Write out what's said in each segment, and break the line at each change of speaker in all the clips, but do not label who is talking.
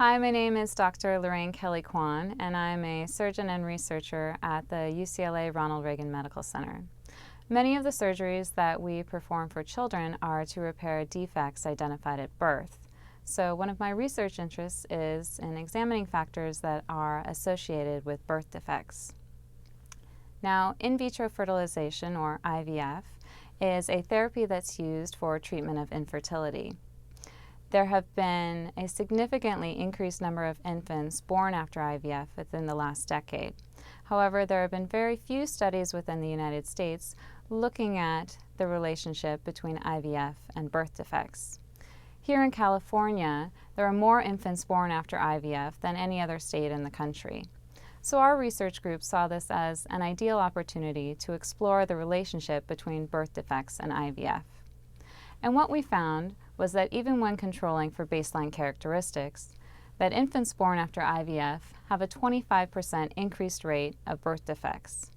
Hi, my name is Dr. Lorraine Kelley-Quon, and I'm a surgeon and researcher at the UCLA Ronald Reagan Medical Center. Many of the surgeries that we perform for children are to repair defects identified at birth. So one of my research interests is in examining factors that are associated with birth defects. Now, in vitro fertilization, or IVF, is a therapy that's used for treatment of infertility. There have been a significantly increased number of infants born after IVF within the last decade. However, there have been very few studies within the United States looking at the relationship between IVF and birth defects. Here in California, there are more infants born after IVF than any other state in the country. So our research group saw this as an ideal opportunity to explore the relationship between birth defects and IVF. And what we found was that even when controlling for baseline characteristics, that infants born after IVF have a 25% increased rate of birth defects.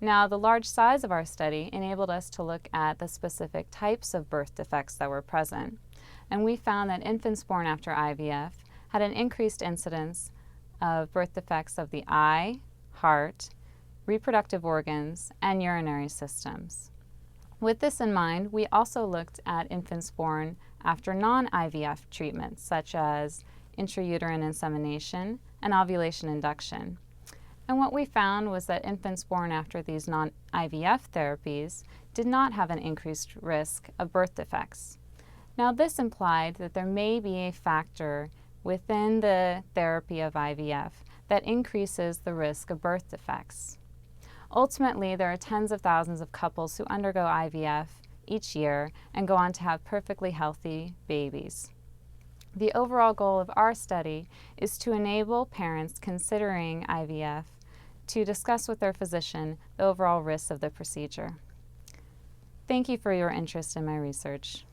Now, the large size of our study enabled us to look at the specific types of birth defects that were present, and we found that infants born after IVF had an increased incidence of birth defects of the eye, heart, reproductive organs, and urinary systems. With this in mind, we also looked at infants born after non-IVF treatments, such as intrauterine insemination and ovulation induction. And what we found was that infants born after these non-IVF therapies did not have an increased risk of birth defects. Now, this implied that there may be a factor within the therapy of IVF that increases the risk of birth defects. Ultimately, there are tens of thousands of couples who undergo IVF each year and go on to have perfectly healthy babies. The overall goal of our study is to enable parents considering IVF to discuss with their physician the overall risks of the procedure. Thank you for your interest in my research.